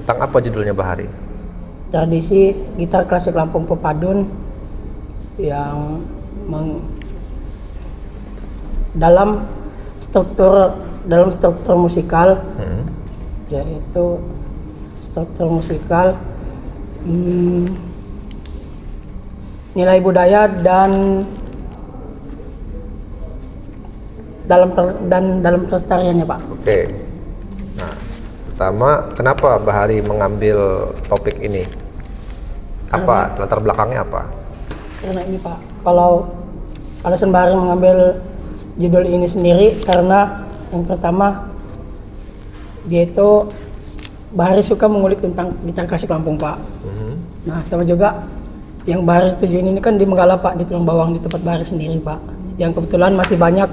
Tentang apa judulnya Bahari? Tradisi gitar klasik Lampung Pepadun yang dalam struktur musikal, yaitu struktur musikal, nilai budaya dan dalam pelestariannya, Pak. Oke. Nah, pertama, kenapa Bahari mengambil topik ini? Apa latar belakangnya apa? Karena ini, Pak, kalau alasan Bahari mengambil judul ini sendiri karena yang pertama dia itu Bahari suka mengulik tentang gitar klasik Lampung, Pak. Nah, sama juga yang Bahari tujuin ini kan di Menggala, Pak, di Tulang Bawang, di tempat Bahari sendiri, Pak. Yang kebetulan masih banyak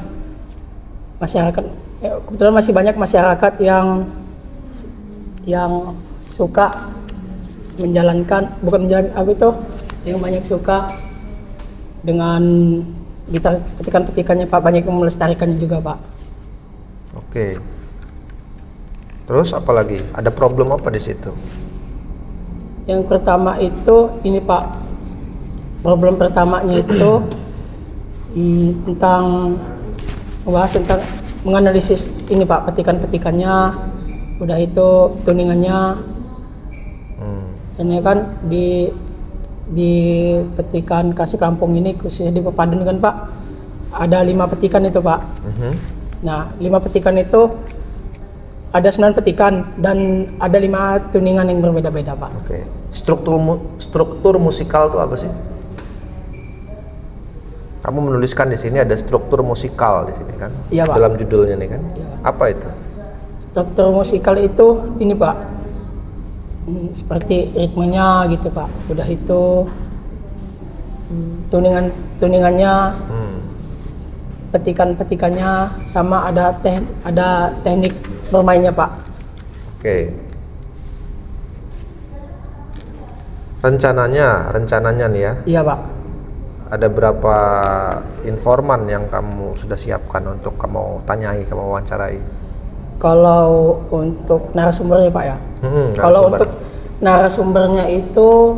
masyarakat yang suka yang banyak suka dengan gitar petikan-petikannya, Pak, banyak yang melestarikannya juga, Pak. Oke. Terus apa lagi? Ada problem apa di situ? Yang pertama itu ini, Pak. Problem pertamanya itu tentang menganalisis ini, Pak, petikan-petikannya, udah itu tuningannya. Ini kan di petikan klasik Lampung ini, khususnya di Pepadun kan, Pak, ada 5 petikan itu, Pak. Nah, 5 petikan itu ada 9 petikan dan ada 5 tuningan yang berbeda-beda, Pak. Oke. Struktur musikal itu apa sih? Kamu menuliskan di sini ada struktur musikal di sini kan? Iya, Pak. Dalam judulnya nih kan? Iya. Apa itu? Struktur musikal itu ini, Pak, seperti ritmenya gitu, Pak. Udah itu tuningannya, petikan-petikannya, sama ada teknik bermainnya, Pak. Oke. Rencananya nih ya. Iya, Pak. Ada berapa informan yang kamu sudah siapkan untuk kamu tanyai, kamu wawancarai? Kalau untuk narasumbernya, Pak, ya. Kalau untuk narasumbernya itu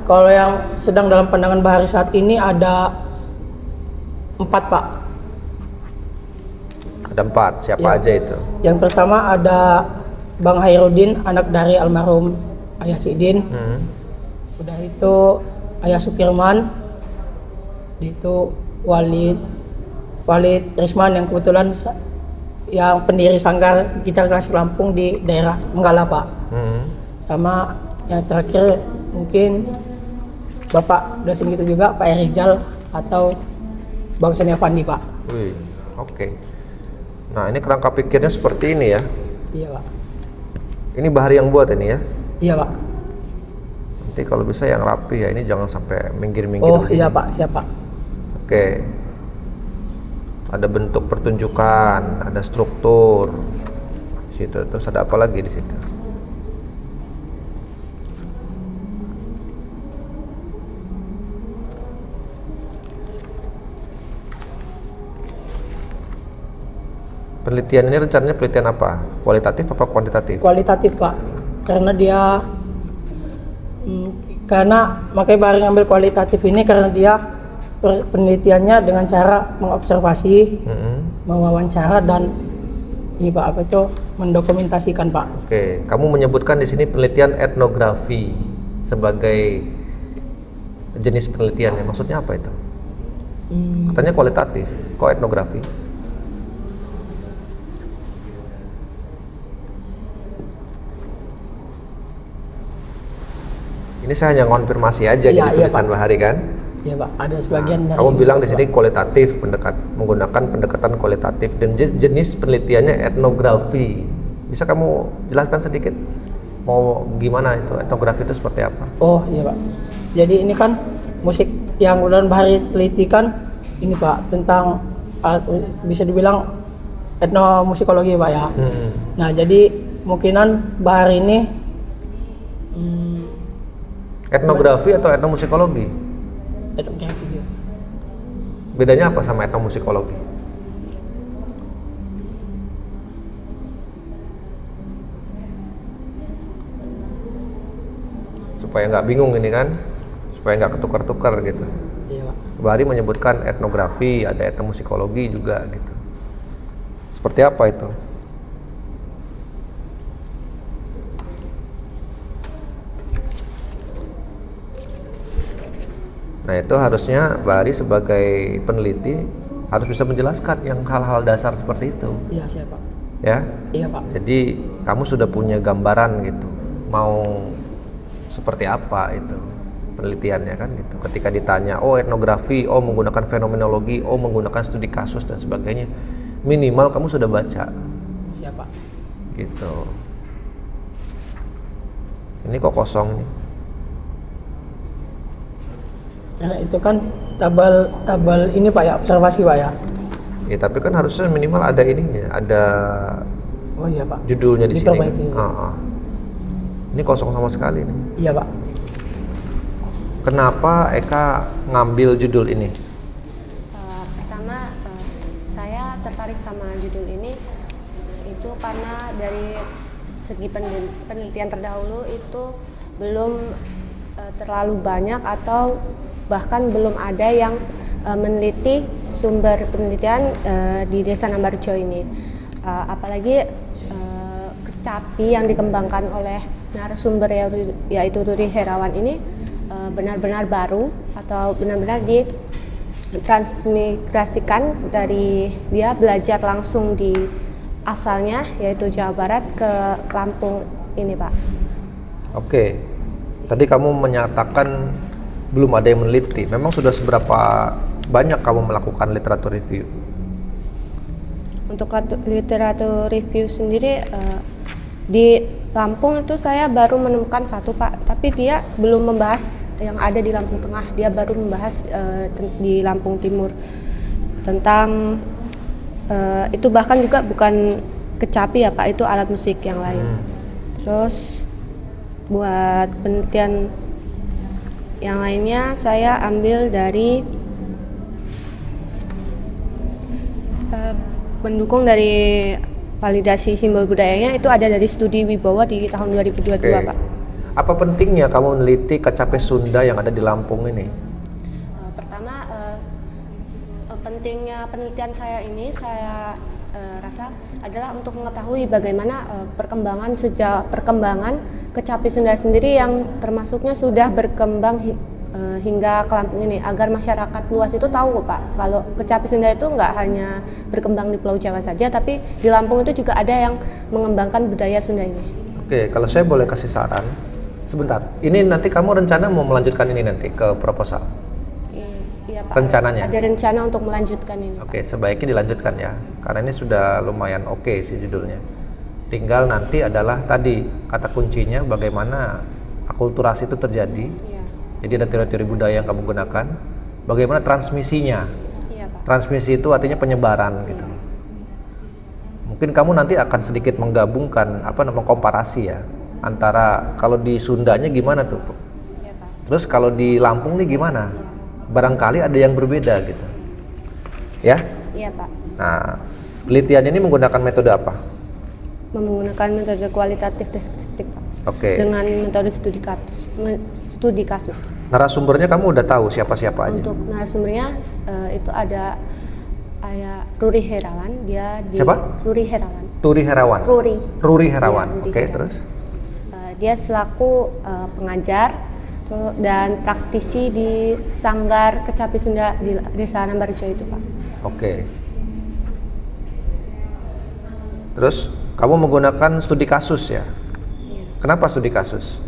kalau yang sedang dalam pandangan Bahari saat ini ada 4, Pak. Ada 4. Siapa aja itu? Yang pertama ada Bang Hairudin, anak dari almarhum Ayah Sidin. Udah itu Ayah Supirman. Itu Walid Risman yang kebetulan yang pendiri sanggar gitar klasik Lampung di daerah Menggala, Pak. Sama yang terakhir mungkin Bapak dosen kita juga, Pak Erijal atau Bang Senia Fandi, Pak. Wih, oke. Nah, ini kerangka pikirnya seperti ini ya. Iya, Pak. Ini Bahari yang buat ini ya. Iya, Pak. Nanti kalau bisa yang rapi ya, ini jangan sampai minggir-minggir. Oh begini. iya, Pak, siap, Pak. Oke. Ada bentuk pertunjukan, ada struktur di situ. Terus ada apa lagi di situ? Penelitian ini rencananya penelitian apa? Kualitatif apa kuantitatif? Kualitatif, Pak. Karena makanya Bahari ngambil kualitatif ini karena dia penelitiannya dengan cara mengobservasi, mewawancara dan ini, Pak, apa itu mendokumentasikan, Pak. Oke, kamu menyebutkan di sini penelitian etnografi sebagai jenis penelitiannya. Maksudnya apa itu? Katanya kualitatif, kok etnografi? Ini saya hanya konfirmasi aja Iya, di tulisan Bahari kan? Iya, Pak. Ada sebagian dari Kamu bilang di sini kualitatif, menggunakan pendekatan kualitatif dan jenis penelitiannya etnografi. Bisa kamu jelaskan sedikit? Mau gimana itu? Etnografi itu seperti apa? Oh iya, Pak. Jadi ini kan musik yang udah Bahari teliti kan ini, Pak, tentang bisa dibilang etnomusikologi, Pak, ya. Nah, jadi kemungkinan Bahari ini etnografi atau etnomusikologi? etnografi sih. Bedanya apa sama etnomusikologi? supaya nggak bingung ini kan, supaya nggak ketukar-tukar gitu. Iya Pak. Bahari menyebutkan etnografi, ada etnomusikologi juga gitu. Seperti apa itu? Nah itu harusnya Bahari sebagai peneliti harus bisa menjelaskan yang hal-hal dasar seperti itu, Iya siap Pak. ya. Iya Pak. Jadi kamu sudah punya gambaran gitu, mau seperti apa itu penelitiannya kan gitu. Ketika ditanya, oh etnografi, oh menggunakan fenomenologi, oh menggunakan studi kasus dan sebagainya, minimal kamu sudah baca, Siap Pak. gitu. Ini kok kosong nih? Karena itu kan tabel ini Pak ya, observasi Pak ya. Ya tapi kan harusnya minimal ada ininya, ada Oh iya Pak. judulnya di sini. Diperbaiki. Ini kosong sama sekali nih. Iya Pak. Kenapa Eka ngambil judul ini? Pertama, saya tertarik sama judul ini itu karena dari segi penelitian terdahulu itu belum terlalu banyak atau bahkan belum ada yang meneliti sumber penelitian di Desa Nambarjo ini. Apalagi kecapi yang dikembangkan oleh narasumber yaitu Ruri Herawan ini benar-benar baru atau benar-benar ditransmigrasikan dari dia belajar langsung di asalnya yaitu Jawa Barat ke Lampung ini Pak. Oke, tadi kamu menyatakan belum ada yang meneliti. Memang sudah seberapa banyak kamu melakukan literatur review? Untuk literatur review sendiri di Lampung itu saya baru menemukan satu Pak, tapi dia belum membahas yang ada di Lampung Tengah, dia baru membahas di Lampung Timur tentang itu bahkan juga bukan kecapi ya Pak, itu alat musik yang lain. Terus buat penelitian yang lainnya saya ambil dari pendukung dari validasi simbol budayanya itu ada dari studi Wibowo di tahun 2022 Oke. Pak. Apa pentingnya kamu meneliti kecapi Sunda yang ada di Lampung ini? Pertama pentingnya penelitian saya ini saya rasa adalah untuk mengetahui bagaimana perkembangan kecapi Sunda sendiri yang termasuknya sudah berkembang hingga ke Lampung ini, agar masyarakat luas itu tahu Pak kalau kecapi Sunda itu nggak hanya berkembang di Pulau Jawa saja, tapi di Lampung itu juga ada yang mengembangkan budaya Sunda ini. Oke, kalau saya boleh kasih saran, sebentar. Ini nanti kamu rencana mau melanjutkan ini nanti ke proposal? Iya Pak. Rencananya? Ada rencana untuk melanjutkan ini. Pak. Oke, sebaiknya dilanjutkan ya, karena ini sudah lumayan oke sih judulnya. Tinggal nanti adalah tadi kata kuncinya bagaimana akulturasi itu terjadi. Iya. Jadi ada teori-teori budaya yang kamu gunakan. Bagaimana transmisinya? Iya Pak. Transmisi itu artinya penyebaran gitu. Mungkin kamu nanti akan sedikit menggabungkan komparasi ya antara kalau di Sundanya gimana tuh, Iya Pak. terus kalau di Lampung nih gimana? Barangkali ada yang berbeda gitu. Ya? Iya Pak. Nah, penelitiannya ini menggunakan metode apa? Menggunakan metode kualitatif deskriptif Pak. Oke. Dengan metode studi kasus. Narasumbernya kamu udah tahu siapa-siapa aja? Untuk narasumbernya itu ada Ruri Herawan, dia di Siapa? Ruri Herawan. Turi Herawan. Ruri Herawan. Iya, Ruri Oke, Herawan. terus? Dia selaku pengajar dan praktisi di Sanggar Kecapi Sunda di Desa Nambarjo itu Pak. Oke. Terus kamu menggunakan studi kasus ya? Iya. Kenapa studi kasus?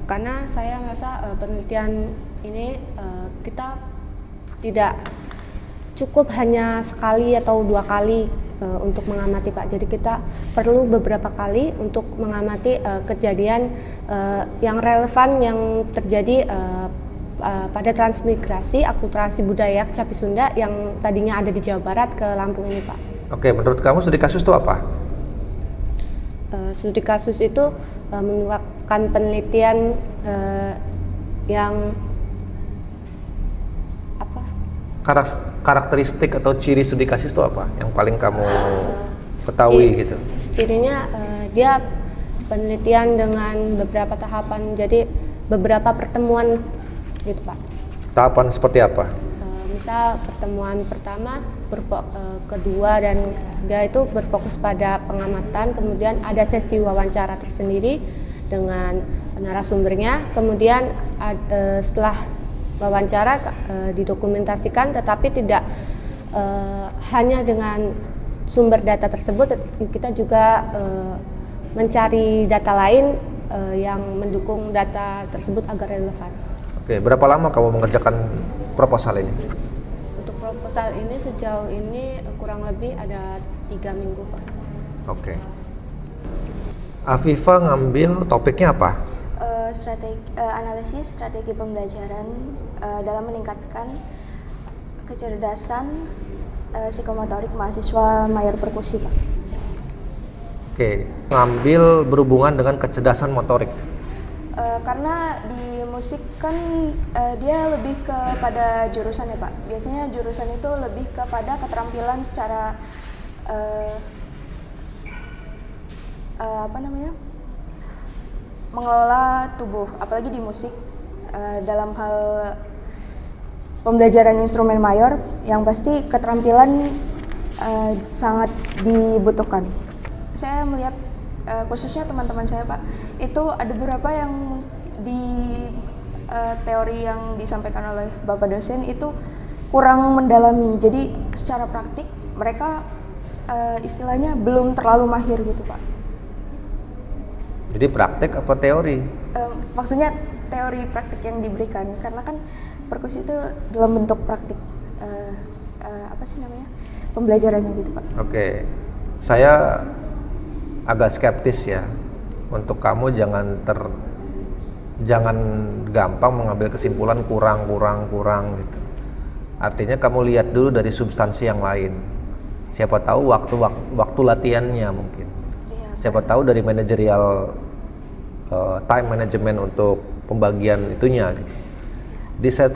Karena saya merasa penelitian ini kita tidak cukup hanya sekali atau dua kali untuk mengamati Pak. Jadi kita perlu beberapa kali untuk mengamati kejadian yang relevan yang terjadi pada transmigrasi akulturasi budaya kecapi Sunda yang tadinya ada di Jawa Barat ke Lampung ini Pak. Oke, menurut kamu studi kasus itu apa? Studi kasus itu merupakan penelitian yang apa? Karakteristik atau ciri studi kasus itu apa? Yang paling kamu ketahui gitu? Cirinya dia penelitian dengan beberapa tahapan. Jadi beberapa pertemuan gitu Pak. Tahapan seperti apa? Misal pertemuan pertama, kedua dan ketiga itu berfokus pada pengamatan, kemudian ada sesi wawancara tersendiri dengan narasumbernya, kemudian setelah wawancara didokumentasikan, tetapi tidak hanya dengan sumber data tersebut, kita juga mencari data lain yang mendukung data tersebut agar relevan. Oke, berapa lama kamu mengerjakan proposal ini? Untuk proposal ini sejauh ini kurang lebih ada 3 minggu Pak. Oke. Afifa ngambil topiknya apa? Analisis strategi pembelajaran dalam meningkatkan kecerdasan psikomotorik mahasiswa mayor perkusi Pak. Oke, ngambil berhubungan dengan kecerdasan motorik. Karena di musik kan dia lebih kepada jurusan ya Pak. Biasanya jurusan itu lebih kepada keterampilan secara mengelola tubuh, apalagi di musik dalam hal pembelajaran instrumen mayor yang pasti keterampilan sangat dibutuhkan. Saya melihat khususnya teman-teman saya Pak, itu ada beberapa yang di teori yang disampaikan oleh Bapak dosen itu kurang mendalami. Jadi secara praktik mereka istilahnya belum terlalu mahir gitu Pak. Jadi praktek apa teori? Maksudnya teori praktik yang diberikan, karena kan perkusi itu dalam bentuk praktik pembelajarannya gitu Pak. Oke, saya agak skeptis ya untuk kamu jangan gampang mengambil kesimpulan kurang gitu. Artinya kamu lihat dulu dari substansi yang lain. Siapa tahu waktu latihannya mungkin. Iya. Siapa tahu dari manajerial time management untuk pembagian itunya gitu. Jadi saya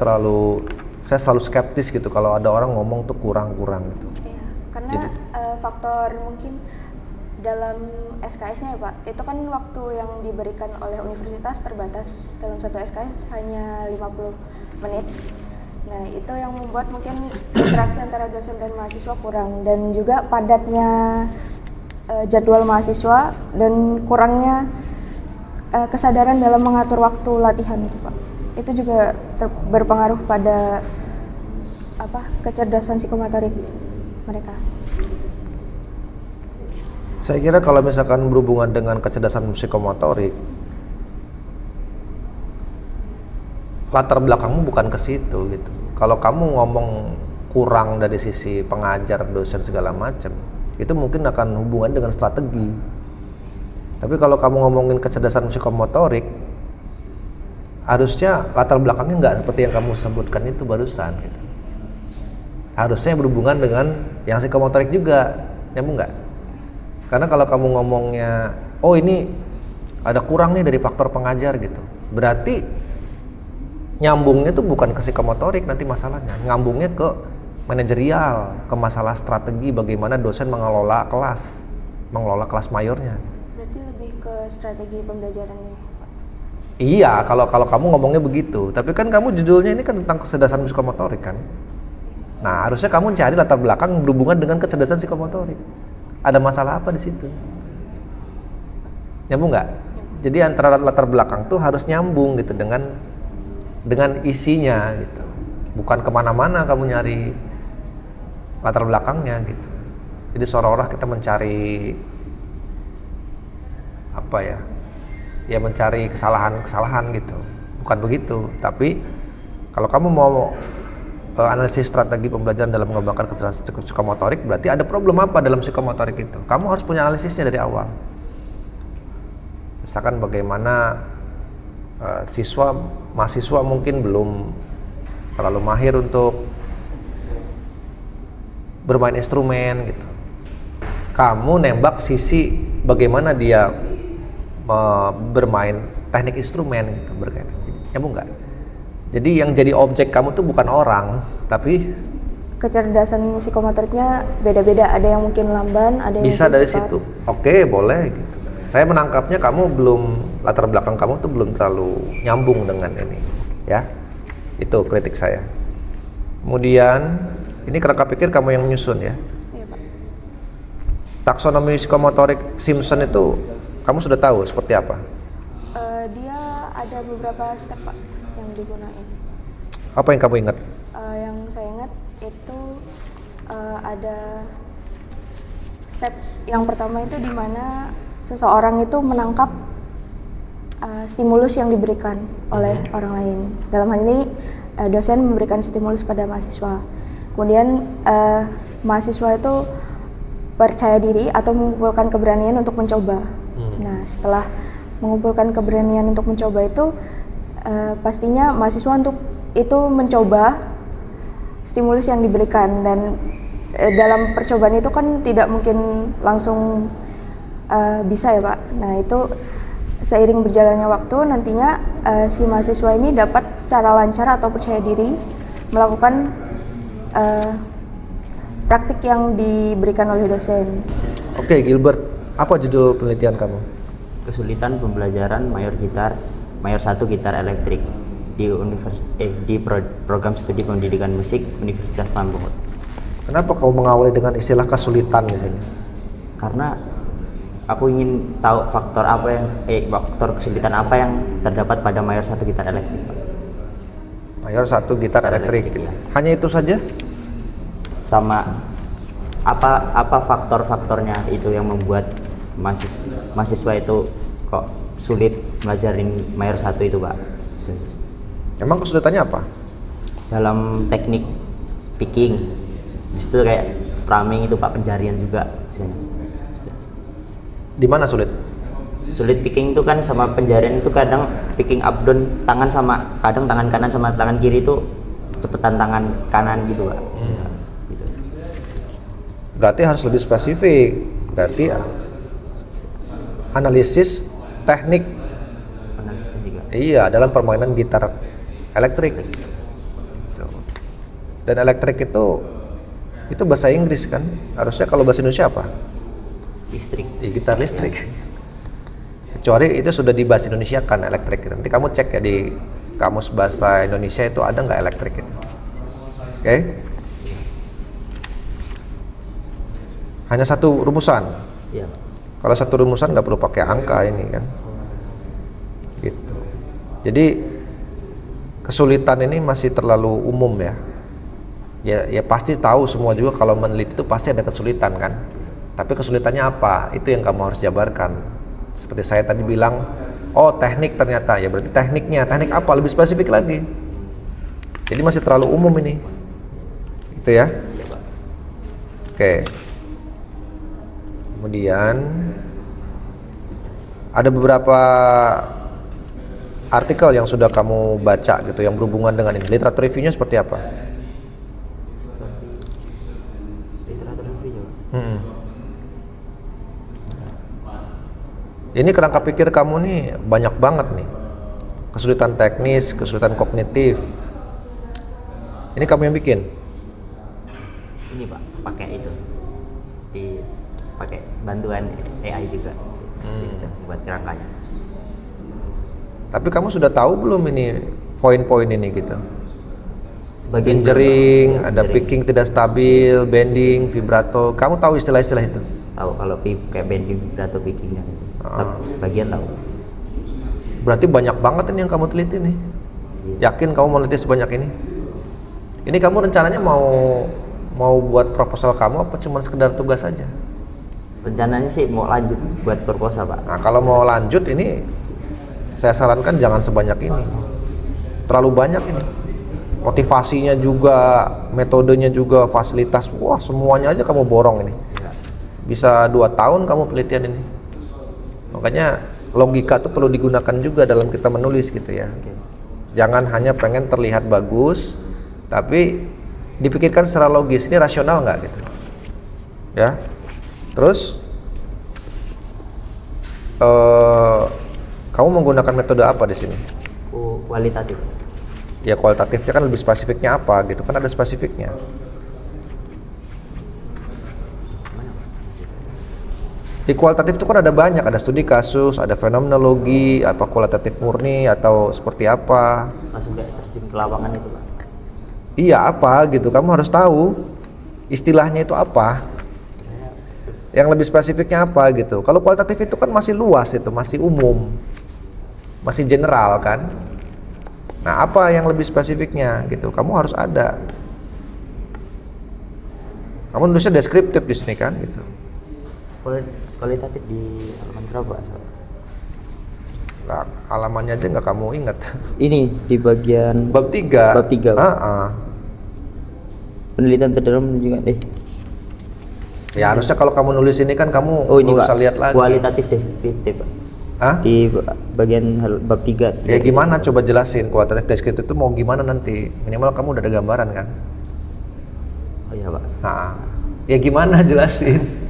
selalu skeptis gitu kalau ada orang ngomong tuh kurang gitu. Iya, karena faktor mungkin dalam SKS-nya ya Pak, itu kan waktu yang diberikan oleh universitas terbatas. Dalam satu SKS hanya 50 menit. Nah, itu yang membuat mungkin interaksi antara dosen dan mahasiswa kurang, dan juga padatnya jadwal mahasiswa dan kurangnya kesadaran dalam mengatur waktu latihan itu Pak. Itu juga berpengaruh pada kecerdasan psikomotorik mereka. Saya kira kalau misalkan berhubungan dengan kecerdasan psikomotorik, latar belakangmu bukan ke situ gitu. Kalau kamu ngomong kurang dari sisi pengajar, dosen segala macam, itu mungkin akan hubungan dengan strategi. Tapi kalau kamu ngomongin kecerdasan psikomotorik, harusnya latar belakangnya nggak seperti yang kamu sebutkan itu barusan gitu. Harusnya berhubungan dengan yang psikomotorik juga, nyambung nggak? Karena kalau kamu ngomongnya, oh ini ada kurang nih dari faktor pengajar gitu, berarti nyambungnya tuh bukan ke psikomotorik nanti masalahnya, nyambungnya ke manajerial, ke masalah strategi bagaimana dosen mengelola kelas mayornya. Berarti lebih ke strategi pembelajarannya. Iya, kalau kamu ngomongnya begitu, tapi kan kamu judulnya ini kan tentang kecerdasan psikomotorik kan. Nah, harusnya kamu cari latar belakang berhubungan dengan kecerdasan psikomotorik. Ada masalah apa di situ? Nyambung nggak? Jadi antara latar belakang tuh harus nyambung gitu dengan isinya gitu. Bukan kemana-mana kamu nyari latar belakangnya gitu. Jadi seolah-olah kita mencari ya mencari kesalahan gitu. Bukan begitu. Tapi kalau kamu mau analisis strategi pembelajaran dalam mengembangkan kecerdasan psikomotorik, berarti ada problem apa dalam psikomotorik itu. Kamu harus punya analisisnya dari awal. Misalkan bagaimana mahasiswa mungkin belum terlalu mahir untuk bermain instrumen gitu. Kamu nembak sisi bagaimana dia bermain teknik instrumen gitu, berkaitan. Nyambung nggak? Jadi yang jadi objek kamu tuh bukan orang, tapi kecerdasan psikomotoriknya beda-beda. Ada yang mungkin lamban, ada yang bisa dari cepat. situ. Oke, boleh gitu. Saya menangkapnya kamu belum latar belakang kamu tuh belum terlalu nyambung dengan ini, ya. Itu kritik saya. Kemudian ini kerangka pikir kamu yang menyusun ya. Iya Pak. Taksonomi psikomotorik Simpson itu kamu sudah tahu seperti apa? Dia ada beberapa step Pak yang digunain. Apa yang kamu ingat? Yang saya ingat itu ada step yang pertama itu di mana seseorang itu menangkap stimulus yang diberikan oleh orang lain. Dalam hal ini dosen memberikan stimulus pada mahasiswa. Kemudian mahasiswa itu percaya diri atau mengumpulkan keberanian untuk mencoba. Nah, setelah mengumpulkan keberanian untuk mencoba itu pastinya mahasiswa untuk itu mencoba stimulus yang diberikan, dan dalam percobaan itu kan tidak mungkin langsung bisa ya Pak. Nah, itu seiring berjalannya waktu nantinya si mahasiswa ini dapat secara lancar atau percaya diri melakukan praktik yang diberikan oleh dosen. Oke, Gilbert, apa judul penelitian kamu? Kesulitan pembelajaran mayor 1 gitar elektrik di program studi pendidikan musik Universitas Lampung. Kenapa kau mengawali dengan istilah kesulitan di sini? Karena aku ingin tahu faktor kesulitan apa yang terdapat pada mayor 1 gitar elektrik, Pak. Mayor 1 gitar elektrik gitu. Ya. Hanya itu saja? Sama apa faktor-faktornya itu yang membuat mahasiswa itu kok sulit belajarin mayor 1 itu, Pak. Emang kesulitannya apa? Dalam teknik picking, itu kayak strumming itu Pak, penjarian juga misalnya. Di mana sulit? Sulit picking itu kan sama penjarian itu kadang picking up down tangan sama kadang tangan kanan sama tangan kiri itu cepetan tangan kanan gitu, Pak. Gitu. Berarti harus lebih spesifik. Berarti analisis teknik. Analisnya juga. Iya, dalam permainan gitar elektrik. Gitu. Dan elektrik itu bahasa Inggris kan? Harusnya kalau bahasa Indonesia apa? Listrik. Ya, gitar listrik. Kecuali itu sudah di bahasa Indonesia kan elektrik. Nanti kamu cek ya di kamus bahasa Indonesia itu ada nggak elektrik itu. Oke? Hanya satu rumusan. Iya. Kalau satu rumusan nggak perlu pakai angka ini kan. Gitu. Jadi kesulitan ini masih terlalu umum ya. Ya pasti tahu semua juga kalau meneliti itu pasti ada kesulitan kan. Tapi kesulitannya apa? Itu yang kamu harus jabarkan. Seperti saya tadi bilang, oh teknik ternyata, ya berarti tekniknya. Teknik apa? Lebih spesifik lagi. Jadi masih terlalu umum ini. Itu ya. Oke. Kemudian ada beberapa artikel yang sudah kamu baca gitu yang berhubungan dengan ini. Literatur reviewnya seperti apa? Seperti literatur review juga. Ini kerangka pikir kamu nih banyak banget nih. Kesulitan teknis, kesulitan kognitif. Ini kamu yang bikin? Ini Pak, pakai itu. Pakai bantuan AI juga. Gitu, buat kerangkanya. Tapi kamu sudah tahu belum ini poin-poin ini gitu? Sebagian Fingering, belum, ada fingering. picking tidak stabil, bending, vibrato. Kamu tahu istilah-istilah itu? Tahu kalau kayak bending vibrato picking dan itu. Tapi sebagian tahu. Berarti banyak banget ini yang kamu teliti nih. Yakin kamu mau teliti sebanyak ini? Ini kamu rencananya mau buat proposal kamu apa cuma sekedar tugas saja? Rencananya sih mau lanjut buat proposal, Pak. Nah, kalau mau lanjut ini saya sarankan jangan sebanyak ini. Terlalu banyak ini. Motivasinya juga, metodenya juga, fasilitas, wah semuanya aja kamu borong ini. Bisa 2 tahun kamu penelitian ini. Makanya logika itu perlu digunakan juga dalam kita menulis gitu ya. Jangan hanya pengen terlihat bagus, tapi dipikirkan secara logis, ini rasional nggak gitu. Ya. Terus kamu menggunakan metode apa di sini? Kualitatif. Ya kualitatifnya kan lebih spesifiknya apa gitu, kan ada spesifiknya. Kualitatif itu kan ada banyak, ada studi kasus, ada fenomenologi, apa kualitatif murni atau seperti apa. Langsung kayak terjun ke lapangan itu Pak. Iya apa gitu, kamu harus tahu istilahnya itu apa. Yang lebih spesifiknya apa gitu. Kalau kualitatif itu kan masih luas itu, masih umum, masih general kan. Nah apa yang lebih spesifiknya gitu, kamu harus ada. Kamu nulisnya deskriptif di sini kan gitu. Kualitatif di halaman berapa? Lah, halamannya aja nggak kamu ingat. Ini di bagian Bab 3. Bab 3. Penelitian terdalam menunjukkan Ya harusnya kalau kamu nulis ini kan kamu ini nggak Pak, usah lihat lagi. kualitatif deskriptif Pak. Hah? Di bagian bab 3. Ya gimana coba jelasin kualitatif deskriptif itu mau gimana nanti? Minimal kamu udah ada gambaran kan? Oh iya Pak. Ya gimana jelasin?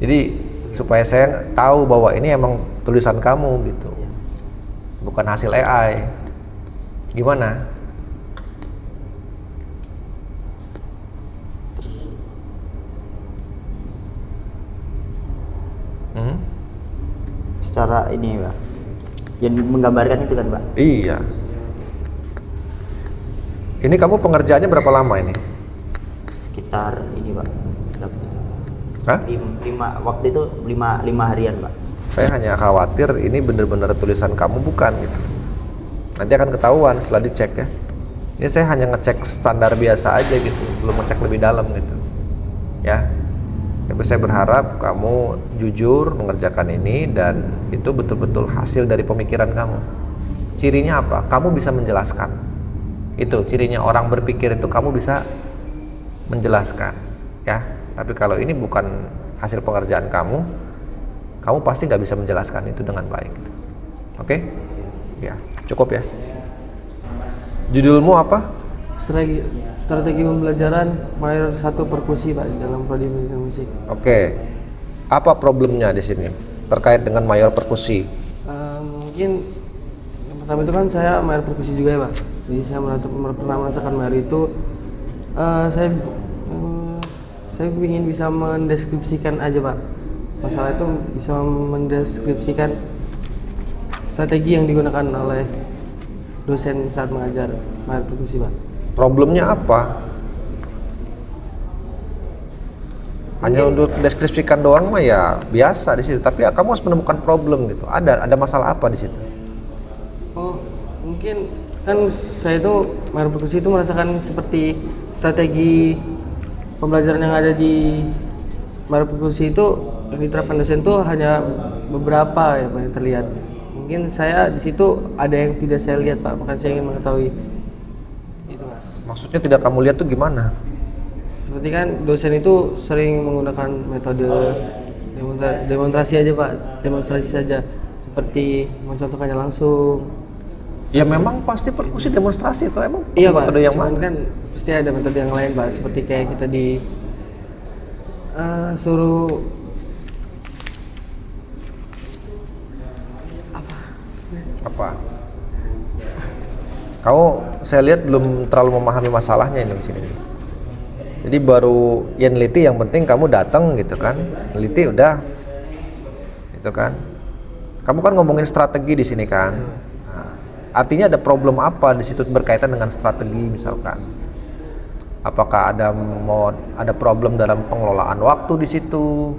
Jadi supaya saya tahu bahwa ini emang tulisan kamu gitu, bukan hasil AI. Gimana? Secara ini Pak, yang menggambarkan itu kan Pak. Iya. Ini kamu pengerjaannya berapa lama ini? Sekitar ini Pak. Hah? Waktu itu 5 harian Pak. Saya hanya khawatir ini benar-benar tulisan kamu bukan gitu. Nanti akan ketahuan setelah dicek ya. Ini saya hanya ngecek standar biasa aja gitu, belum ngecek lebih dalam gitu. Ya. Tapi saya berharap kamu jujur mengerjakan ini dan itu betul-betul hasil dari pemikiran kamu. Cirinya apa? Kamu bisa menjelaskan. Itu cirinya orang berpikir itu kamu bisa menjelaskan, ya. Tapi kalau ini bukan hasil pengerjaan kamu pasti nggak bisa menjelaskan itu dengan baik. Oke? Ya, cukup ya. Judulmu apa? Strategi pembelajaran mayor 1 perkusi Pak di dalam prodi pendidikan musik. Oke. Apa problemnya di sini terkait dengan mayor perkusi? Mungkin yang pertama itu kan saya mayor perkusi juga ya Pak. Jadi saya pernah merasakan mayor itu saya ingin bisa mendeskripsikan aja Pak. Masalah itu bisa mendeskripsikan strategi yang digunakan oleh dosen saat mengajar mayor perkusi Pak. Problemnya apa? Hanya untuk deskripsikan doang mah ya biasa di situ. Tapi ya, kamu harus menemukan problem gitu. Ada masalah apa di situ? Oh, mungkin kan saya itu mayor perkusi itu merasakan seperti strategi pembelajaran yang ada di mayor perkusi itu yang diterapkan dosen itu hanya beberapa ya Pak yang terlihat. Mungkin saya di situ ada yang tidak saya lihat Pak, makanya saya ingin mengetahui itu Mas. Maksudnya tidak kamu lihat tuh gimana? Seperti kan dosen itu sering menggunakan metode demonstrasi aja Pak, demonstrasi saja seperti mencontohkannya langsung. Ya memang pasti perkusi demonstrasi itu emang Iya Pak, metode yang cuman mana? kan pasti ada metode yang lain Pak, seperti kayak kita di suruh Apa? Kamu saya lihat belum terlalu memahami masalahnya ini di sini. Jadi baru ya neliti, yang penting kamu datang gitu kan, neliti udah, gitu kan. Kamu kan ngomongin strategi di sini kan. Nah, artinya ada problem apa di situ berkaitan dengan strategi misalkan? Apakah ada problem dalam pengelolaan waktu di situ?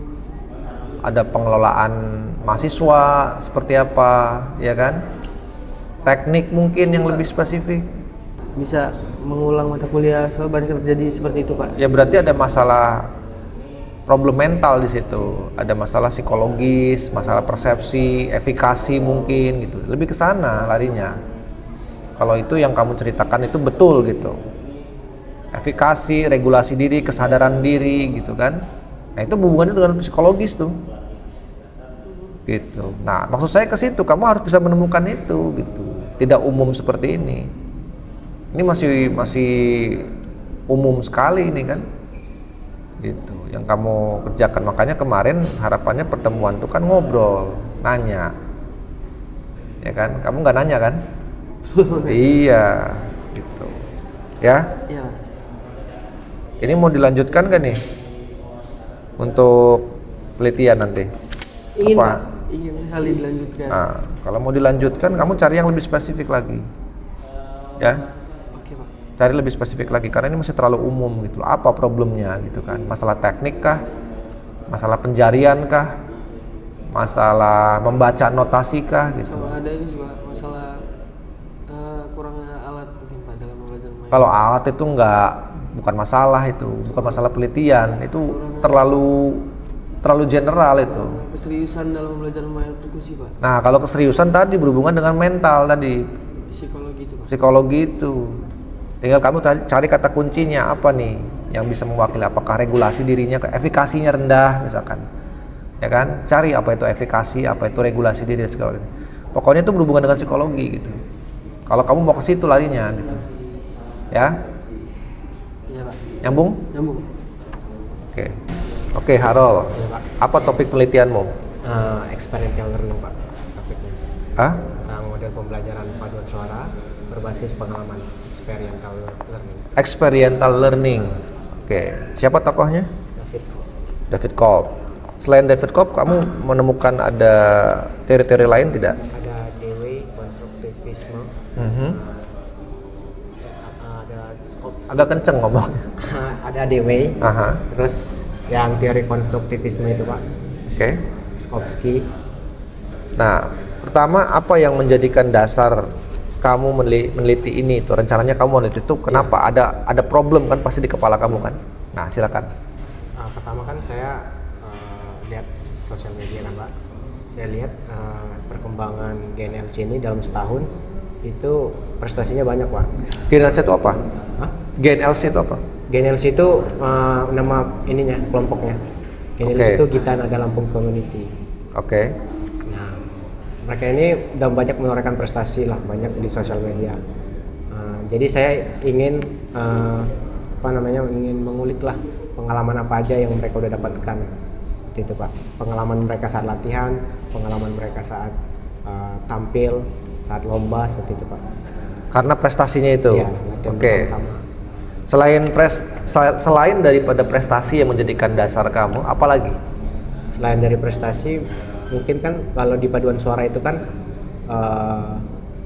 Ada pengelolaan mahasiswa seperti apa, ya kan? Teknik mungkin yang lebih spesifik. bisa mengulang mata kuliah, soal banyak terjadi seperti itu Pak. Ya berarti ada masalah problem mental di situ, ada masalah psikologis, masalah persepsi, efikasi mungkin gitu. Lebih ke sana larinya. Kalau itu yang kamu ceritakan itu betul gitu. Efikasi, regulasi diri, kesadaran diri gitu kan. Nah, itu hubungannya dengan psikologis tuh. Gitu. Nah, maksud saya ke situ, kamu harus bisa menemukan itu gitu. Tidak umum seperti ini. Ini masih umum sekali ini kan. Gitu. Yang kamu kerjakan, makanya kemarin harapannya pertemuan itu kan ngobrol, nanya. Ya kan? Kamu nggak nanya kan? Iya, gitu. Ya? Iya. Ini mau dilanjutkan gak nih? untuk penelitian nanti? Ingin Apa? Pak, ingin sekali dilanjutkan. Nah, kalau mau dilanjutkan, kamu cari yang lebih spesifik lagi, ya. Oke Pak. Cari lebih spesifik lagi karena ini masih terlalu umum gitu loh. Apa problemnya gitu kan? Masalah teknik kah? Masalah penjarian kah? Masalah membaca notasi kah gitu. Sama ada ini sih Pak, masalah kurangnya alat mungkin Pak dalam belajar main. Kalau alat itu bukan masalah itu, bukan masalah penelitian, itu terlalu general itu. Keseriusan dalam belajar main perkusi Pak, Nah, kalau keseriusan tadi berhubungan dengan mental tadi, psikologi itu Pak. psikologi itu. Tinggal kamu cari kata kuncinya apa nih yang bisa mewakili, apakah regulasi dirinya, efikasinya rendah misalkan. Ya kan? Cari apa itu efikasi, apa itu regulasi diri segala gitu. Pokoknya itu berhubungan dengan psikologi gitu. Kalau kamu mau ke situ larinya gitu. Ya? Iya Pak. Nyambung? Nyambung. Oke. Oke, Harol. Apa topik penelitianmu? Experiential learning Pak topiknya, Hah? tentang model pembelajaran paduan suara berbasis pengalaman, experiential learning. Experiential learning. Oke. Siapa tokohnya? David David Kolb. Selain David Kolb, kamu menemukan ada teori-teori lain tidak? ada Dewey konstruktivisme, ada Skops, Agak kenceng ngomong. ada Dewey, Aha. terus yang teori konstruktivisme itu Pak Oke. Skopski. Nah, pertama apa yang menjadikan dasar kamu meneliti ini itu? Rencananya kamu meneliti itu kenapa? Ada problem kan pasti di kepala kamu kan? Nah, silakan. Pertama kan saya lihat sosial media kan Pak, saya lihat perkembangan GNLC ini dalam setahun itu prestasinya banyak Pak. GNLC itu apa? Hah? GNLC itu apa? GNLC itu nama ininya, kelompoknya. GNLC Oke. itu Gitana Lampung Community. Oke. Nah, mereka ini udah banyak menorehkan prestasi lah, banyak di sosial media. Jadi saya ingin ingin mengulik lah pengalaman apa aja yang mereka udah dapatkan. Seperti itu Pak. Pengalaman mereka saat latihan, pengalaman mereka saat tampil, saat lomba, seperti itu Pak. Karena prestasinya itu. Iya, latihan Oke. bersama-sama. Selain daripada prestasi yang menjadikan dasar kamu, apalagi? Selain dari prestasi, mungkin kan kalau di paduan suara itu kan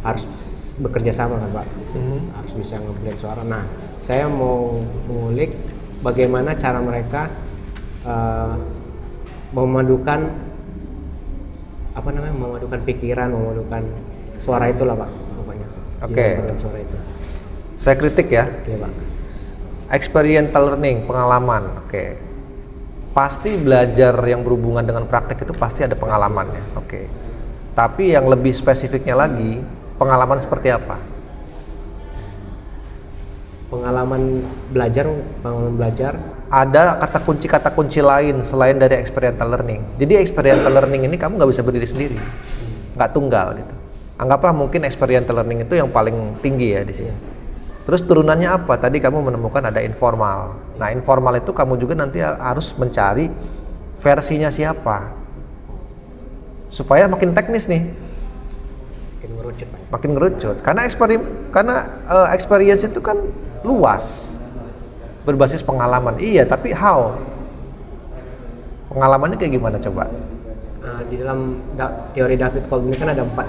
harus bekerja sama kan Pak, harus bisa ngeblend suara. Nah, saya mau mengulik bagaimana cara mereka memadukan memadukan pikiran, memadukan suara itulah Pak, pokoknya. Oke. Di paduan suara itu. Saya kritik ya. Iya Pak. Experiential learning, pengalaman. Oke. Pasti belajar yang berhubungan dengan praktek itu pasti ada pengalamannya. Oke. Tapi yang lebih spesifiknya lagi, pengalaman seperti apa? Pengalaman belajar Ada kata kunci lain selain dari experiential learning. Jadi experiential learning ini kamu nggak bisa berdiri sendiri, nggak tunggal gitu. Anggaplah mungkin experiential learning itu yang paling tinggi ya di sini. Terus turunannya apa? Tadi kamu menemukan ada informal. Nah, informal itu kamu juga nanti harus mencari versinya siapa. Supaya makin teknis nih. makin ngerucut Pak. Makin ngerucut. Karena experience itu kan luas. Berbasis pengalaman. Iya, tapi how? Pengalamannya kayak gimana coba? Di dalam teori David Kolb ini kan ada 4 Pak.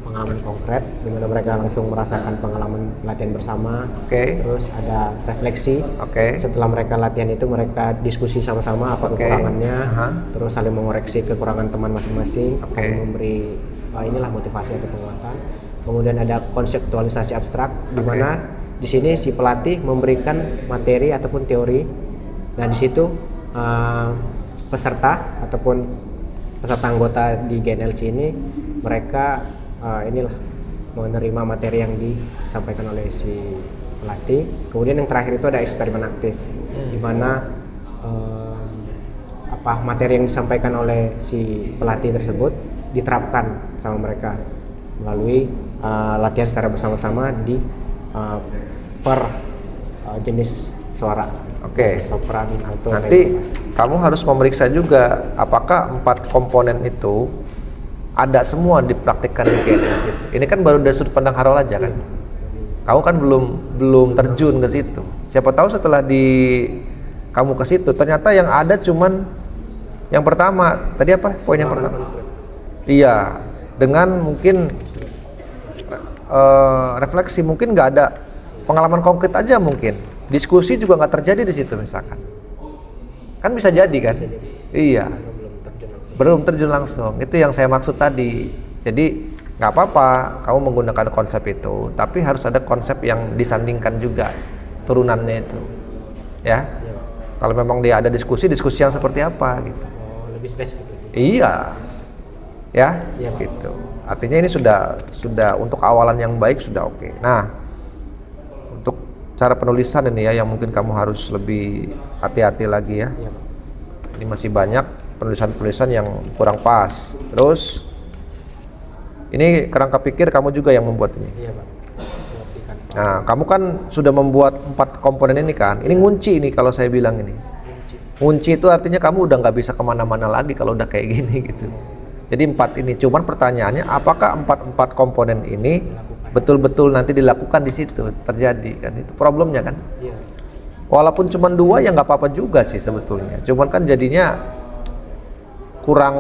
Pengalaman konkret di mana mereka langsung merasakan pengalaman latihan bersama. Oke. Terus ada refleksi. Oke. Setelah mereka latihan itu mereka diskusi sama-sama apa Oke. kekurangannya. Aha. Terus saling mengoreksi kekurangan teman masing-masing, Oke. saling memberi inilah motivasi atau penguatan. Kemudian ada konseptualisasi abstrak di mana di sini si pelatih memberikan materi ataupun teori. Nah, di situ peserta anggota di GNLC ini mereka menerima materi yang disampaikan oleh si pelatih. Kemudian yang terakhir itu ada eksperimen aktif, di mana materi yang disampaikan oleh si pelatih tersebut diterapkan sama mereka melalui latihan secara bersama-sama di per jenis suara. Oke. Sopran, alto, Nanti bass. kamu harus memeriksa juga apakah 4 komponen itu ada semua dipraktikkan di GNLC itu. Ini kan baru dari sudut pandang Harol aja kan. Kamu kan belum terjun ke situ. Siapa tahu setelah kamu ke situ, ternyata yang ada cuman yang pertama tadi apa poin yang pertama? Iya, dengan mungkin refleksi, mungkin nggak ada pengalaman konkret aja, mungkin diskusi juga nggak terjadi di situ misalkan, kan bisa jadi kan? Iya, belum terjun langsung. Itu yang saya maksud tadi. Jadi nggak apa-apa kamu menggunakan konsep itu, tapi harus ada konsep yang disandingkan juga turunannya itu, ya. Kalau memang dia ada diskusi yang seperti apa gitu. Oh, lebih spesifik. Iya, ya, gitu. Artinya ini sudah untuk awalan yang baik sudah oke. Nah, untuk cara penulisan ini ya, yang mungkin kamu harus lebih hati-hati lagi ya. Ini masih banyak penulisan yang kurang pas. Terus, ini kerangka pikir kamu juga yang membuat ini. Iya, Pak. Nah, kamu kan sudah membuat 4 komponen ini kan. Ini ngunci ini kalau saya bilang ini. Ngunci itu artinya kamu udah nggak bisa kemana-mana lagi kalau udah kayak gini gitu. Jadi 4 ini. Cuman pertanyaannya, apakah 4 komponen ini betul-betul nanti dilakukan di situ terjadi kan? Itu problemnya kan. Iya. Walaupun cuma 2 ya nggak apa-apa juga sih sebetulnya. Cuman kan jadinya kurang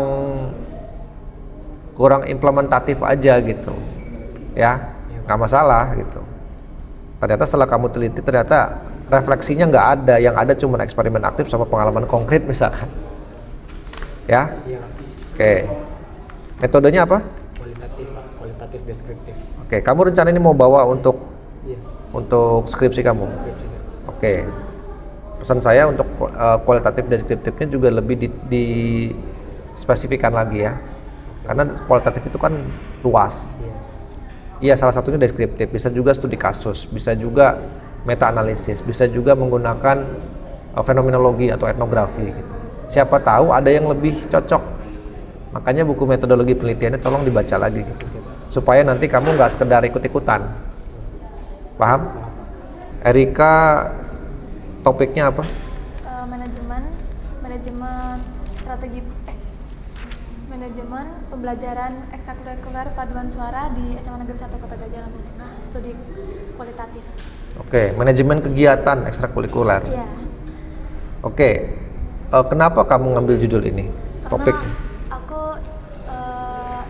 implementatif aja gitu. Ya, nggak masalah gitu. Ternyata setelah kamu teliti, ternyata refleksinya nggak ada, yang ada cuma eksperimen aktif sama pengalaman konkret misalkan. Ya, oke. Metodenya apa? Kualitatif deskriptif. Oke, kamu rencana ini mau bawa untuk Iya. untuk skripsi kamu? Deskripsi saya. Oke. Pesan saya untuk kualitatif deskriptifnya juga lebih di spesifikan lagi ya. Karena kualitatif itu kan luas. Iya, salah satunya deskriptif, bisa juga studi kasus, bisa juga meta analisis, bisa juga menggunakan fenomenologi atau etnografi gitu. Siapa tahu ada yang lebih cocok. Makanya buku metodologi penelitiannya tolong dibaca lagi gitu. Supaya nanti kamu nggak sekedar ikut-ikutan. Paham? Erika, topiknya apa? Manajemen pembelajaran ekstrakurikuler paduan suara di SMA Negeri 1 Kota Gajah Lampung Tengah, studi kualitatif. Oke, manajemen kegiatan ekstrakurikuler. Iya. Oke, kenapa kamu ngambil judul ini? Topik? Karena aku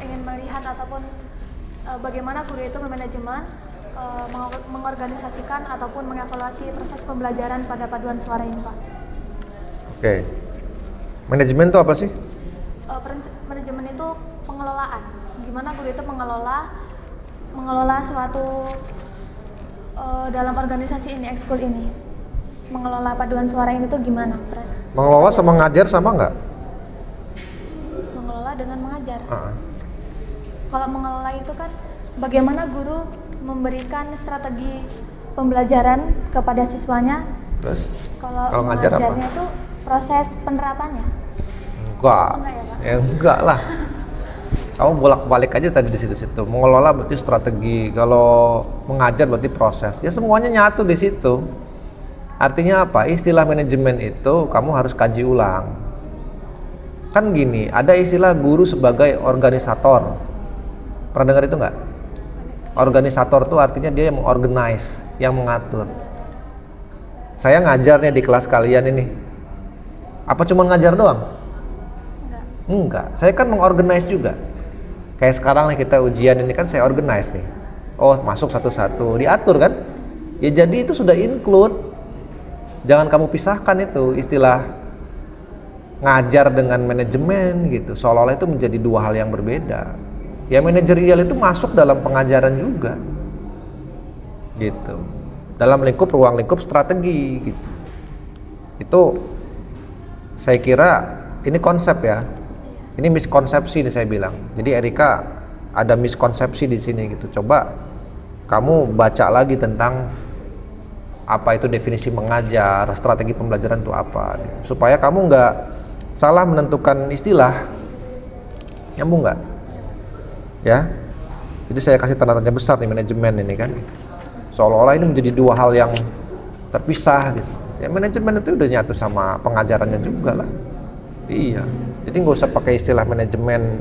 ingin melihat ataupun bagaimana guru itu memanajemen, mengorganisasikan ataupun mengevaluasi proses pembelajaran pada paduan suara ini, Pak. Oke, manajemen itu apa sih? Manajemen itu pengelolaan. Gimana guru itu mengelola suatu dalam organisasi ini, ekskul ini. Mengelola paduan suara ini tuh gimana? Mengelola sama ngajar sama nggak? Mengelola dengan mengajar. Kalau mengelola itu kan bagaimana guru memberikan strategi pembelajaran kepada siswanya. Terus? Kalau ngajar mengajarnya apa? itu proses penerapannya. Enggak. Enggak ya, Pak? Ya enggak lah. Kamu bolak-balik aja tadi di situ-situ. Mengelola berarti strategi, kalau mengajar berarti proses. Ya semuanya nyatu di situ. Artinya apa? Istilah manajemen itu kamu harus kaji ulang. Kan gini, ada istilah guru sebagai organisator. Pernah dengar itu enggak? Organisator tuh artinya dia yang mengorganize, yang mengatur. Saya ngajarnya di kelas kalian ini. Apa cuma ngajar doang? Enggak, saya kan mengorganize juga. Kayak sekarang nih kita ujian ini kan saya organize nih. Oh, masuk satu-satu, diatur kan? Ya jadi itu sudah include. Jangan kamu pisahkan itu istilah ngajar dengan manajemen gitu. Seolah-olah itu menjadi 2 hal yang berbeda. Ya manajerial itu masuk dalam pengajaran juga. Gitu. Dalam ruang lingkup strategi gitu. Itu saya kira ini konsep ya. Ini miskonsepsi nih saya bilang. Jadi Erika ada miskonsepsi di sini gitu. Coba kamu baca lagi tentang apa itu definisi mengajar, strategi pembelajaran itu apa gitu. Supaya kamu nggak salah menentukan istilah. Nyambung nggak? Ya. Jadi saya kasih tanda tanya besar nih manajemen ini kan. Seolah-olah ini menjadi 2 hal yang terpisah gitu. Ya manajemen itu udah nyatu sama pengajarannya juga lah. Iya. Jadi nggak usah pakai istilah manajemen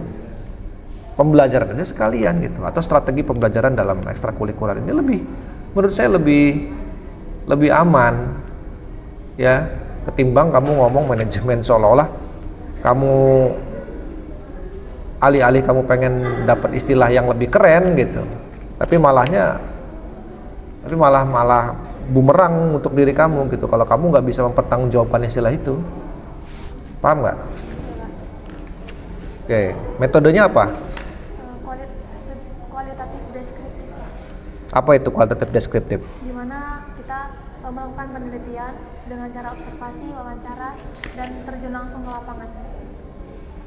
pembelajaran aja sekalian gitu, atau strategi pembelajaran dalam ekstrakurikuler ini menurut saya lebih aman ya. ketimbang kamu ngomong manajemen seolah-olah kamu alih-alih kamu pengen dapat istilah yang lebih keren gitu, tapi malah bumerang untuk diri kamu gitu kalau kamu nggak bisa mempertanggungjawabkan istilah itu. Paham nggak? Oke, metodenya apa? Kualitatif deskriptif, Apa itu kualitatif deskriptif? di mana kita melakukan penelitian dengan cara observasi, wawancara, dan terjun langsung ke lapangan.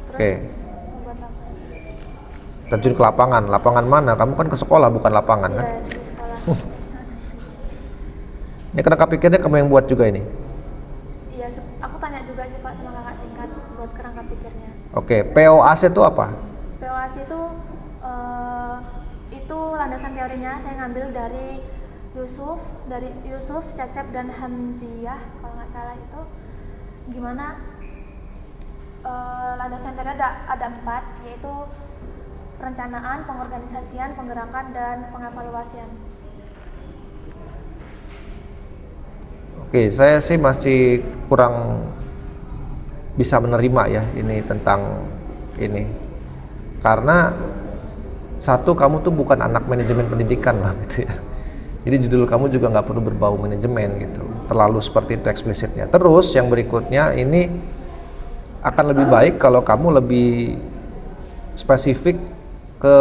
Terus Oke. membuat lapangan. Terjun ke lapangan. Lapangan mana? Kamu kan ke sekolah bukan lapangan kan? Ya, di sekolah. Ini kerangka pikirnya kamu yang buat juga ini. Iya, aku tanya juga sih Pak sama kakak tingkat buat kerangka pikirnya. Oke, POAC itu apa? POAC itu landasan teorinya saya ngambil dari Yusuf, Cecep, dan Hamziah kalau nggak salah itu. Gimana landasan teorinya ada 4, yaitu perencanaan, pengorganisasian, penggerakan, dan pengevaluasian. Oke, saya sih masih kurang bisa menerima ya ini tentang ini. Karena satu, kamu tuh bukan anak manajemen pendidikan lah gitu ya. Jadi judul kamu juga nggak perlu berbau manajemen gitu. Terlalu seperti itu eksplisitnya. Terus yang berikutnya ini akan lebih baik kalau kamu lebih spesifik ke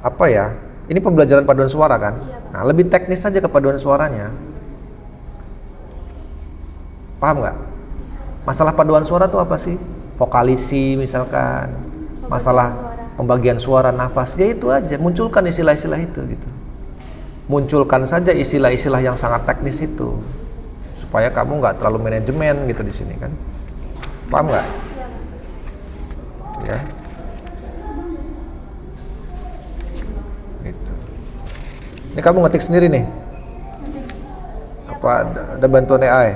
apa ya? Ini pembelajaran paduan suara kan? Nah, lebih teknis saja ke paduan suaranya. Paham nggak? Masalah paduan suara tuh apa sih? Vokalisi misalkan, masalah pembagian suara, nafas, ya itu aja. Munculkan istilah-istilah itu gitu. Munculkan saja istilah-istilah yang sangat teknis itu, supaya kamu nggak terlalu manajemen gitu di sini kan? Paham nggak? Ya. Gitu. Ini kamu ngetik sendiri nih? Apa ada bantuan AI?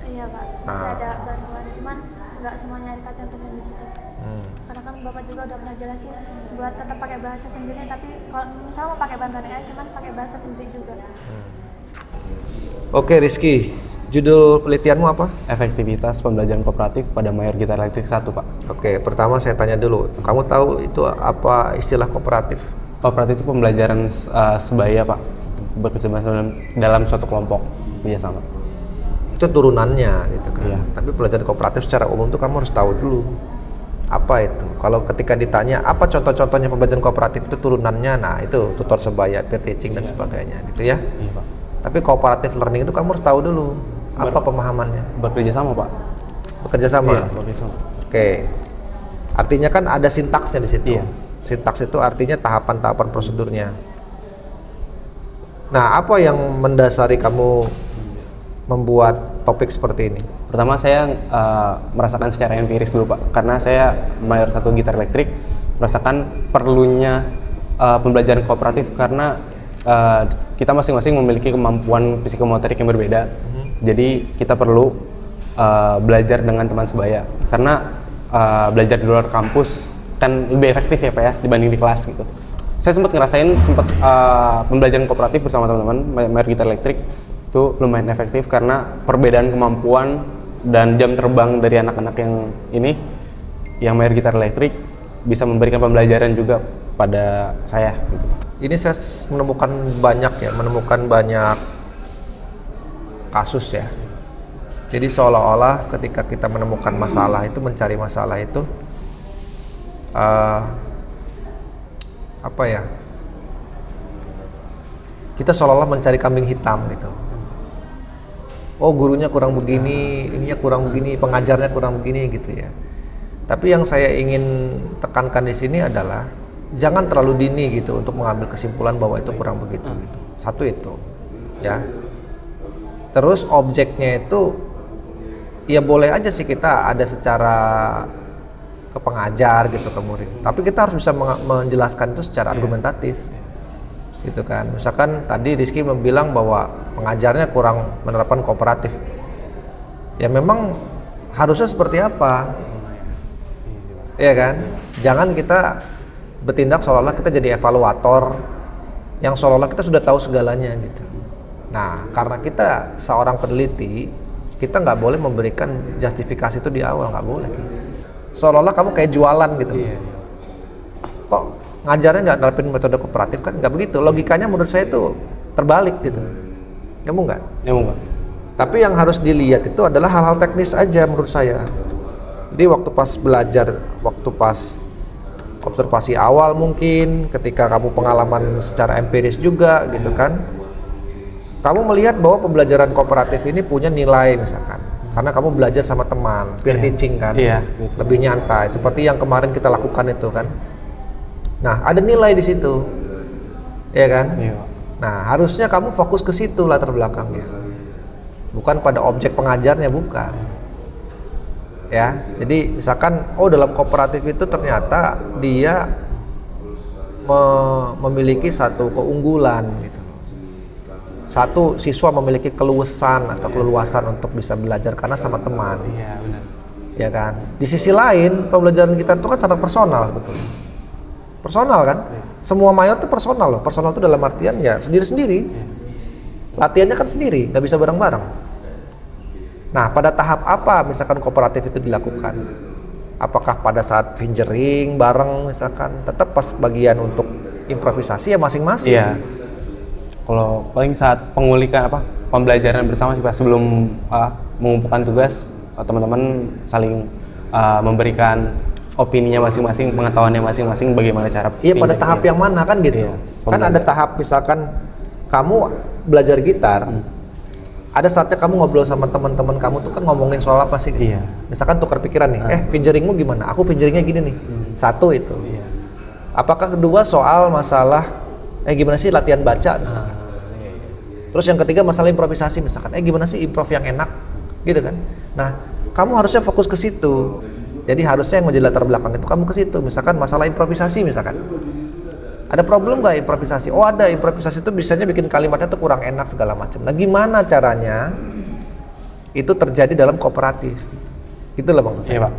Iya Pak, masih ada bantuan, cuman nggak semuanya cantumin di situ. Karena kan Bapak juga udah pernah jelasin buat tetap pakai bahasa sendiri, tapi kalau misalnya mau pakai bantuan AI, cuman pakai bahasa sendiri juga. Oke Rizky, judul penelitianmu apa? Efektivitas pembelajaran kooperatif pada mayor gitar elektrik 1, Pak. Oke, pertama saya tanya dulu, kamu tahu itu apa istilah kooperatif? Kooperatif itu pembelajaran sebaya, Pak, bekerjasama dalam suatu kelompok kerjasama. Itu turunannya gitu kan. Iya. Tapi pelajaran kooperatif secara umum tuh kamu harus tahu dulu apa itu. Kalau ketika ditanya apa contoh-contohnya pembelajaran kooperatif itu turunannya, nah itu tutor sebaya, peer teaching dan sebagainya gitu ya. Iya, Pak. Tapi cooperative learning itu kamu harus tahu dulu apa pemahamannya. Bekerja sama, Pak. Bekerja sama. Iya, bekerja sama. Oke. Artinya kan ada sintaksnya di situ. Iya. Sintaks itu artinya tahapan-tahapan prosedurnya. Nah, apa yang mendasari kamu membuat topik seperti ini? Pertama saya merasakan secara empiris dulu, Pak, karena saya mayor 1 gitar elektrik, merasakan perlunya pembelajaran kooperatif karena kita masing-masing memiliki kemampuan psikomotorik yang berbeda. Jadi kita perlu belajar dengan teman sebaya, karena belajar di luar kampus kan lebih efektif ya Pak ya dibanding di kelas gitu. Saya sempat ngerasain pembelajaran kooperatif bersama teman-teman mayor gitar elektrik itu lumayan efektif karena perbedaan kemampuan dan jam terbang dari anak-anak yang mayor gitar elektrik bisa memberikan pembelajaran juga pada saya gitu. Ini saya menemukan banyak kasus ya. Jadi seolah-olah ketika kita menemukan masalah itu, mencari masalah itu kita seolah-olah mencari kambing hitam gitu. Oh, gurunya kurang begini, ininya kurang begini, pengajarnya kurang begini gitu ya. Tapi yang saya ingin tekankan di sini adalah jangan terlalu dini gitu untuk mengambil kesimpulan bahwa itu kurang begitu gitu. Satu itu ya. Terus objeknya itu ya boleh aja sih kita ada secara ke pengajar gitu ke murid, tapi kita harus bisa menjelaskan itu secara argumentatif gitu kan. Misalkan tadi Rizky bilang bahwa pengajarnya kurang menerapkan kooperatif, ya memang harusnya seperti apa, ya kan? Jangan kita bertindak seolah-olah kita jadi evaluator yang seolah-olah kita sudah tahu segalanya gitu. Nah, karena kita seorang peneliti, kita nggak boleh memberikan justifikasi itu di awal, nggak boleh. Seolah-olah kamu kayak jualan gitu. Kok ngajarnya nggak nerapin metode kooperatif, kan nggak begitu. Logikanya menurut saya itu terbalik gitu. Kamu nggak? Pak. Tapi yang harus dilihat itu adalah hal-hal teknis aja menurut saya. Jadi waktu pas belajar, waktu pas observasi awal mungkin, ketika kamu pengalaman secara empiris juga gitu kan, kamu melihat bahwa pembelajaran kooperatif ini punya nilai misalkan, karena kamu belajar sama teman, peer teaching kan, lebih nyantai, seperti yang kemarin kita lakukan itu kan. Nah, ada nilai di situ, ya kan? Nah, harusnya kamu fokus ke situ latar belakangnya, bukan pada objek pengajarnya, bukan. Ya, jadi misalkan, oh dalam kooperatif itu ternyata dia memiliki satu keunggulan gitu. Satu, siswa memiliki keluasan atau keleluasan untuk bisa belajar karena sama teman. Iya, benar. Ya kan. Di sisi lain, pembelajaran kita itu kan sangat personal sebetulnya. Personal kan? Semua mayor itu personal loh. Personal itu dalam artian ya sendiri-sendiri. Latihannya kan sendiri, nggak bisa bareng-bareng. Nah, pada tahap apa misalkan kooperatif itu dilakukan? Apakah pada saat fingering bareng misalkan, tetap pas bagian untuk improvisasi ya masing-masing. Iya. Kalau paling saat pengulikan pembelajaran bersama sih Pak, sebelum mengumpulkan tugas, teman-teman saling memberikan opininya masing-masing, pengetahuannya masing-masing bagaimana cara. Iya, pada tahap yang mana kan gitu. Kan ada tahap misalkan kamu belajar gitar, ada saatnya kamu ngobrol sama teman-teman kamu tuh kan ngomongin soal apa sih? Iya. Misalkan tukar pikiran nih, fingeringmu gimana? Aku fingeringnya gini nih. Satu itu. Iya. Apakah kedua soal masalah gimana sih latihan baca misalkan? Terus yang ketiga masalah improvisasi misalkan, gimana sih improv yang enak, gitu kan? Nah, kamu harusnya fokus ke situ. Jadi harusnya yang menjadi latar belakang itu kamu ke situ. Misalkan masalah improvisasi misalkan, ada problem nggak improvisasi? Oh ada, improvisasi itu biasanya bikin kalimatnya tuh kurang enak segala macam. Nah, gimana caranya itu terjadi dalam kooperatif? Itulah maksud saya. Iya, Pak.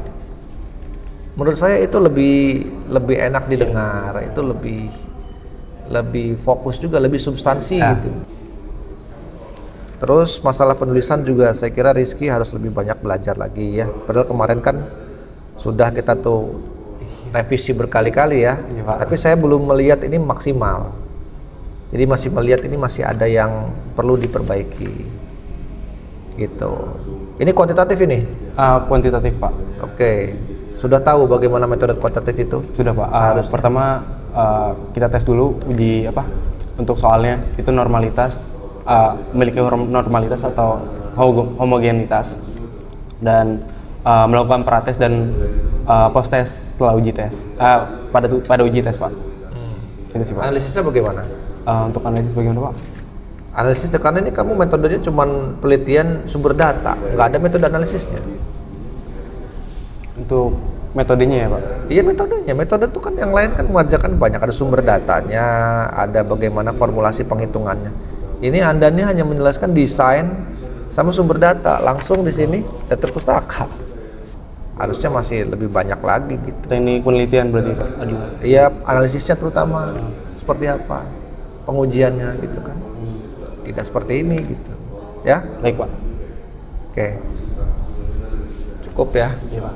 Menurut saya itu lebih enak didengar, itu lebih fokus juga, lebih substansi gitu. Terus masalah penulisan juga saya kira Rizky harus lebih banyak belajar lagi ya. Padahal kemarin kan sudah kita tuh revisi berkali-kali ya. Tapi saya belum melihat ini maksimal. Jadi masih melihat ini masih ada yang perlu diperbaiki. Gitu. Ini kuantitatif ini? Kuantitatif Pak. Oke. Sudah tahu bagaimana metode kuantitatif itu? Sudah Pak. Pertama kita tes dulu uji untuk soalnya itu normalitas. Memiliki normalitas atau homogenitas, dan melakukan prates dan post tes setelah uji tes pada uji tes Pak. Itu sih Pak. Analisisnya bagaimana? Untuk analisis bagaimana Pak? Analisis karena ini kamu metodenya cuma penelitian sumber data, nggak ada metode analisisnya. Untuk metodenya ya Pak? Iya metodenya, metode itu kan yang lain kan mengajarkan banyak, ada sumber datanya, ada bagaimana formulasi penghitungannya. Ini Anda nih hanya menjelaskan desain sama sumber data langsung di sini daftar pustaka. Harusnya masih lebih banyak lagi gitu. Teknik penelitian berarti Pak? Iya, analisisnya terutama seperti apa, pengujiannya gitu kan. Tidak seperti ini gitu. Ya? Baik Pak. Oke. Cukup ya? Iya Pak.